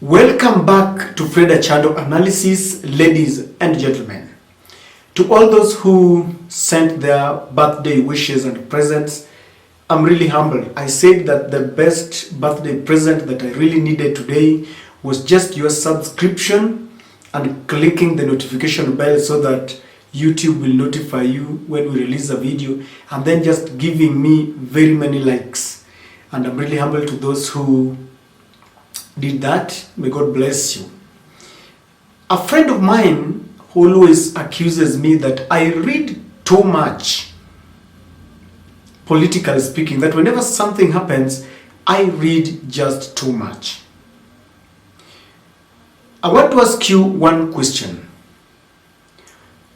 Welcome back to Freda Channel Analysis, ladies and gentlemen. To all those who sent their birthday wishes and presents, I'm really humbled. I said that the best birthday present that I really needed today was just your subscription and clicking the notification bell so that YouTube will notify you when we release a video, and then just giving me very many likes. And I'm really humble to those who did that. May God bless you. A friend of mine who always accuses me that I read too much, politically speaking, that whenever something happens, I read just too much. I want to ask you one question.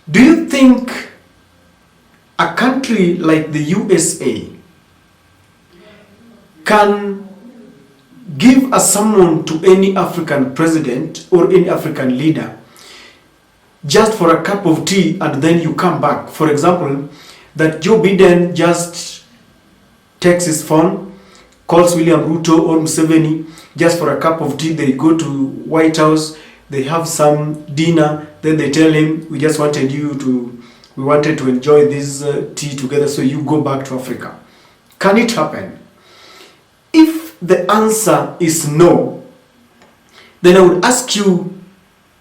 Do you think a country like the USA can give a summon to any African president or any African leader just for a cup of tea and then you come back? For example, that Joe Biden just takes his phone, calls William Ruto or Museveni just for a cup of tea. They go to White House, they have some dinner, then they tell him, we wanted to enjoy this tea together, so you go back to Africa. Can it happen? If the answer is no, then I would ask you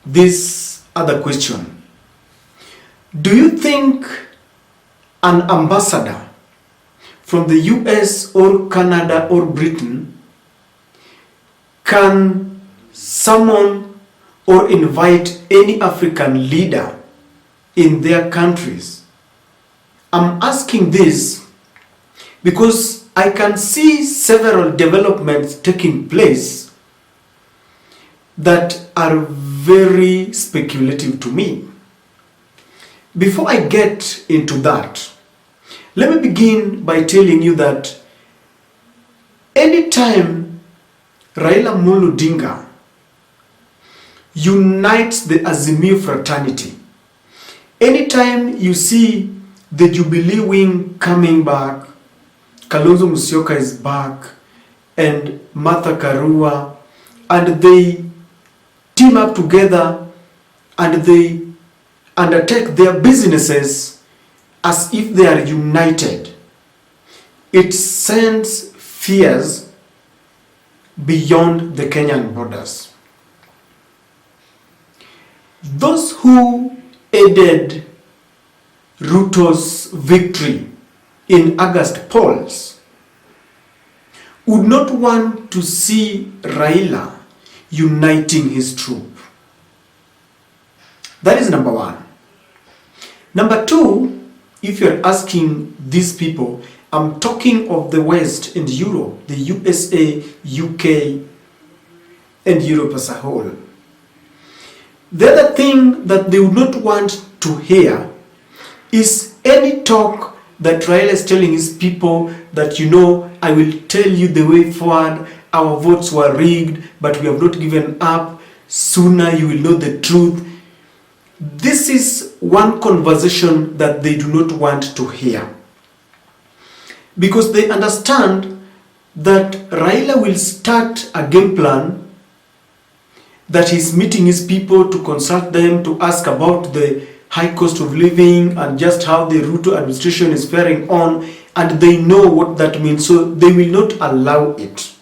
this other question. Do you think an ambassador from the US or Canada or Britain can summon or invite any African leader in their countries? I'm asking this because I can see several developments taking place that are very speculative to me. Before I get into that, let me begin by telling you that anytime Raila Odinga unites the Azimio fraternity, anytime you see the Jubilee wing coming back, Kalonzo Musyoka is back, and Martha Karua, and they team up together and they undertake their businesses as if they are united, it sends fears beyond the Kenyan borders. Those who aided Ruto's victory in August polls would not want to see Raila uniting his troop. That is number one. Number two, if you're asking these people, I'm talking of the West and Europe, the USA, UK, and Europe as a whole. The other thing that they would not want to hear is any talk that Raila is telling his people that, I will tell you the way forward, our votes were rigged, but we have not given up, sooner you will know the truth. This is one conversation that they do not want to hear, because they understand that Raila will start a game plan, that he's meeting his people to consult them, to ask about the high cost of living and just how the Ruto administration is faring on, and they know what that means, so they will not allow it.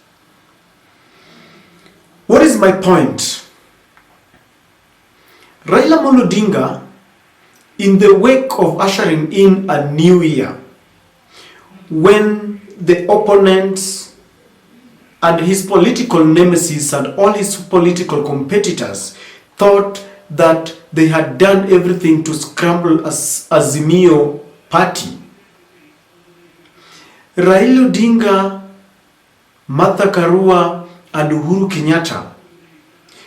What is my point? Raila Odinga, in the wake of ushering in a new year, when the opponents and his political nemesis and all his political competitors thought that they had done everything to scramble Azimio party, Raila Odinga, Martha Karua, and Uhuru Kenyatta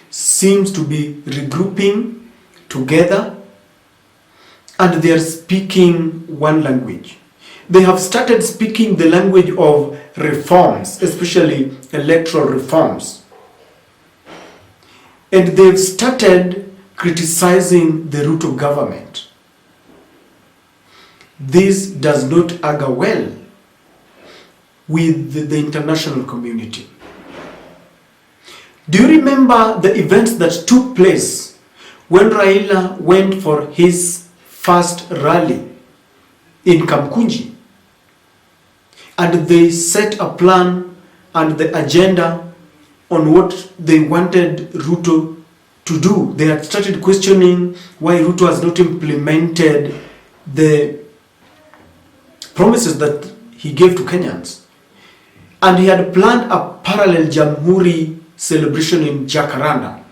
seems to be regrouping together, and they are speaking one language. They have started speaking the language of reforms, especially electoral reforms. And they've started criticizing the Ruto government. This does not augur well with the international community. Do you remember the events that took place when Raila went for his first rally in Kamkunji? And they set a plan and the agenda on what they wanted Ruto to do. They had started questioning why Ruto has not implemented the promises that he gave to Kenyans. And he had planned a parallel Jamhuri celebration in Jacaranda.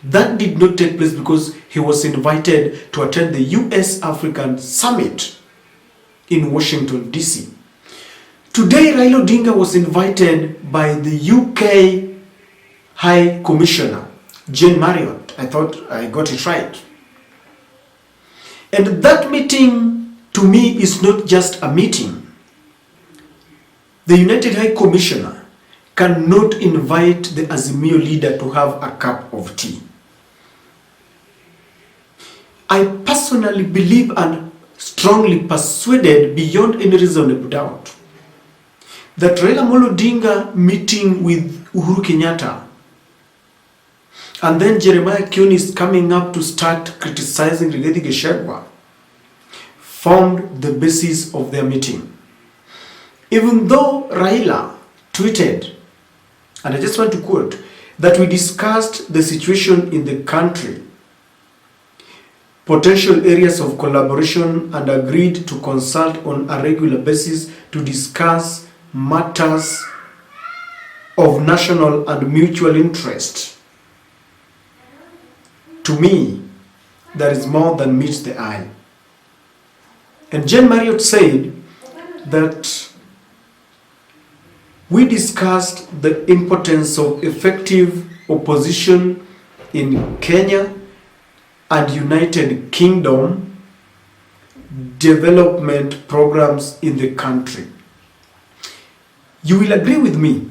That did not take place because he was invited to attend the US African Summit in Washington, D.C. Today, Raila Odinga was invited by the UK High Commissioner, Jane Marriot. I thought I got it right. And that meeting, to me, is not just a meeting. The United High Commissioner cannot invite the Azimio leader to have a cup of tea. I personally believe and strongly persuaded beyond any reasonable doubt that Raila Odinga meeting with Uhuru Kenyatta and then Jeremiah Kioni is coming up to start criticizing Rigathi Gachagua formed the basis of their meeting. Even though Raila tweeted, and I just want to quote, that we discussed the situation in the country, potential areas of collaboration, and agreed to consult on a regular basis to discuss matters of national and mutual interest. To me, that is more than meets the eye. And Jane Marriott said that we discussed the importance of effective opposition in Kenya and United Kingdom development programs in the country. You will agree with me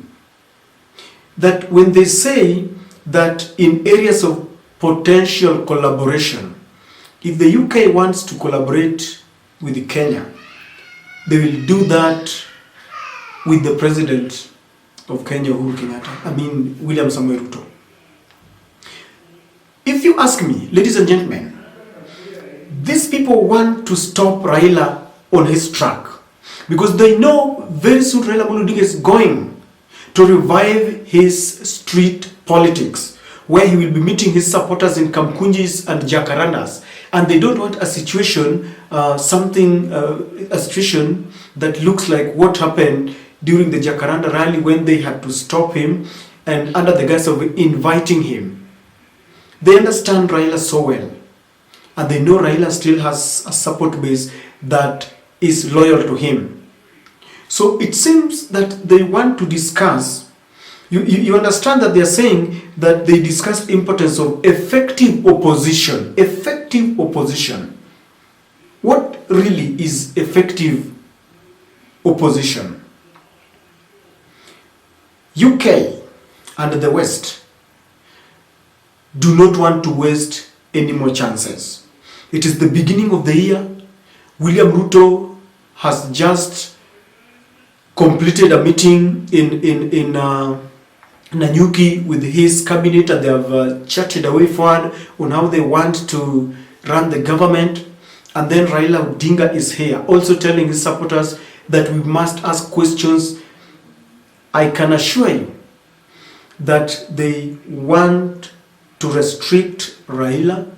that when they say that in areas of potential collaboration, if the UK wants to collaborate with Kenya, they will do that with the president of Kenya, Uhuru Kenyatta, William Samoei Ruto. If you ask me, ladies and gentlemen, these people want to stop Raila on his track because they know very soon Raila Odinga is going to revive his street politics, where he will be meeting his supporters in Kamkunjis and Jacarandas, and they don't want a situation, a situation that looks like what happened during the Jacaranda rally when they had to stop him and under the guise of inviting him. They understand Raila so well, and they know Raila still has a support base that is loyal to him. So it seems that they want to discuss, you understand that they are saying that they discussed importance of effective opposition. Effective opposition. What really is effective opposition? UK and the West do not want to waste any more chances. It is the beginning of the year. William Ruto has just completed a meeting in Nanyuki with his cabinet, and they have chatted a way forward on how they want to run the government. And then Raila Odinga is here, also telling his supporters that we must ask questions. I can assure you that they want to restrict Raila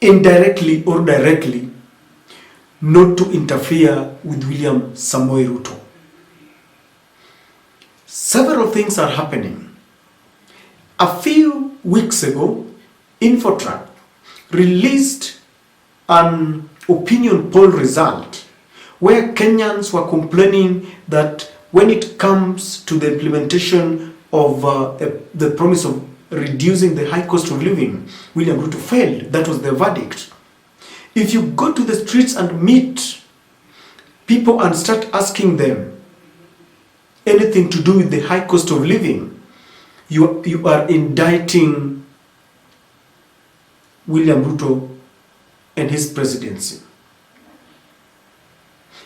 indirectly or directly, not to interfere with William Samoei Ruto. Several things are happening. A few weeks ago, Infotrack released an opinion poll result where Kenyans were complaining that when it comes to the implementation of the promise of reducing the high cost of living, William Ruto failed. That was the verdict. If you go to the streets and meet people and start asking them anything to do with the high cost of living, you are indicting William Ruto and his presidency.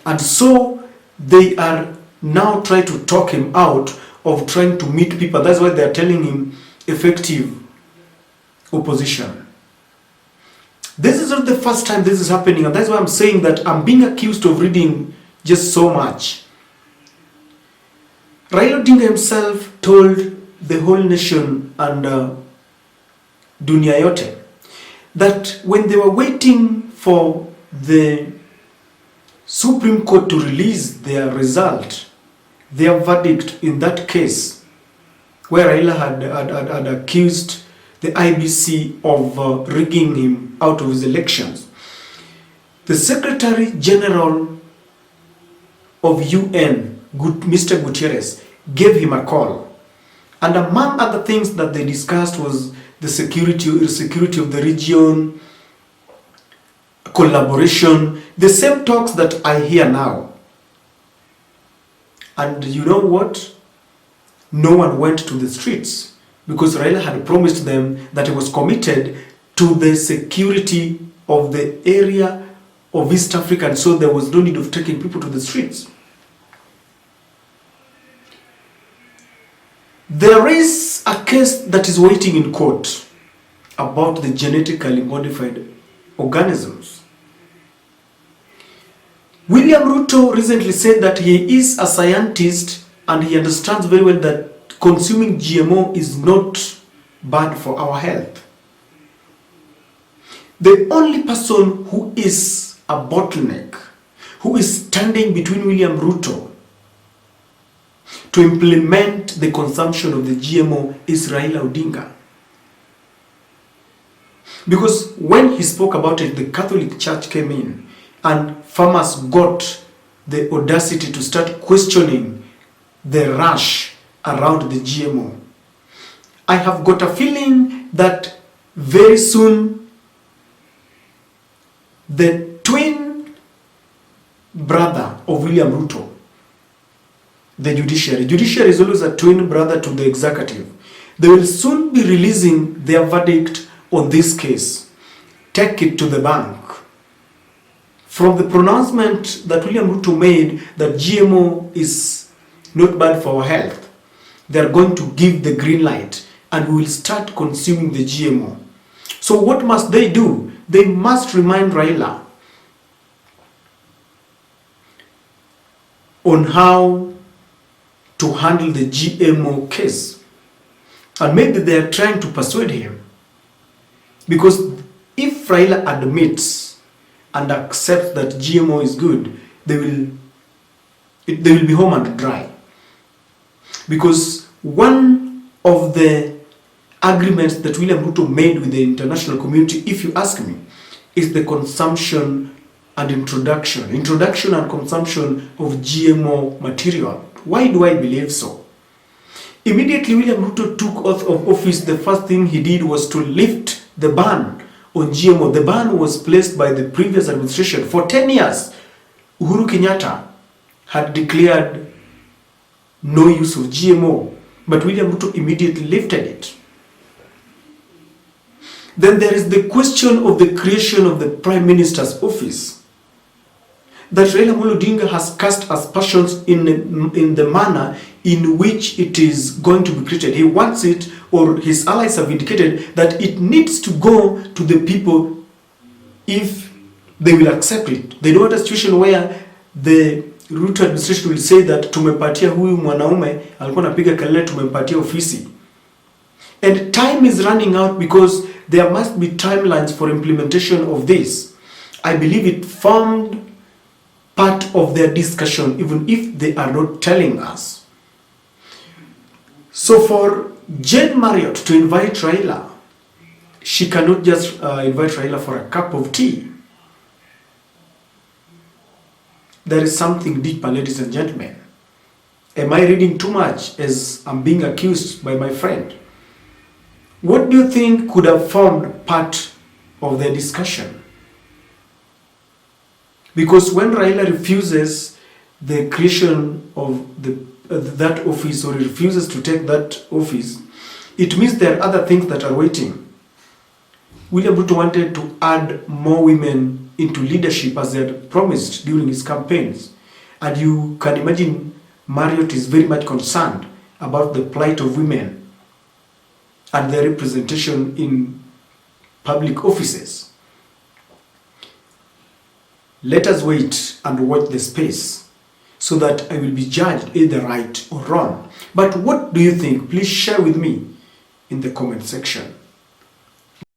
And so they are now trying to talk him out of trying to meet people. That's why they are telling him effective opposition. This is not the first time this is happening, and that's why I'm saying that I'm being accused of reading just so much. Raila Odinga himself told the whole nation and dunia yote that when they were waiting for the Supreme Court to release their result, their verdict in that case, where Raila had accused the IBC of rigging him out of his elections, the Secretary General of UN, Mr. Gutierrez, gave him a call. And among other things that they discussed was the security of the region, collaboration, the same talks that I hear now. And you know what? No one went to the streets because Raila had promised them that he was committed to the security of the area of East Africa, and so there was no need of taking people to the streets. There is a case that is waiting in court about the genetically modified organisms. William Ruto recently said that he is a scientist and he understands very well that consuming GMO is not bad for our health. The only person who is a bottleneck, who is standing between William Ruto to implement the consumption of the GMO is Raila Odinga. Because when he spoke about it, the Catholic Church came in and farmers got the audacity to start questioning the rush around the GMO. I have got a feeling that very soon the twin brother of William Ruto, the judiciary is always a twin brother to the executive. They will soon be releasing their verdict on this case. Take it to the bank. From the pronouncement that William Ruto made that GMO is not bad for our health, they are going to give the green light and we will start consuming the GMO. So what must they do? They must remind Raila on how to handle the GMO case. And maybe they are trying to persuade him. Because if Raila admits and accepts that GMO is good, they will be home and dry. Because one of the agreements that William Ruto made with the international community, if you ask me, is the consumption and introduction and consumption of GMO material. Why do I believe so? Immediately William Ruto took oath of office, the first thing he did was to lift the ban on GMO. The ban was placed by the previous administration. For 10 years, Uhuru Kenyatta had declared no use of GMO, but William Ruto immediately lifted it. Then there is the question of the creation of the Prime Minister's office that Raila Odinga has cast aspersions in the manner in which it is going to be created. He wants it, or his allies have indicated that it needs to go to the people if they will accept it. They don't want a situation where the Ruto administration will say that tumepatia huyu mwanaume alikuwa anapiga kelele, tumempatia ofisi. And time is running out because there must be timelines for implementation of this. I believe it formed part of their discussion, even if they are not telling us. So for Jane Marriot to invite Raila, she cannot just invite Raila for a cup of tea. There is something deeper, ladies and gentlemen. Am I reading too much as I'm being accused by my friend? What do you think could have formed part of their discussion? Because when Raila refuses the creation of that office, or he refuses to take that office, it means there are other things that are waiting. William Ruto wanted to add more women into leadership as they had promised during his campaigns. And you can imagine Marriot is very much concerned about the plight of women and their representation in public offices. Let us wait and watch the space so that I will be judged either right or wrong. But what do you think? Please share with me in the comment section.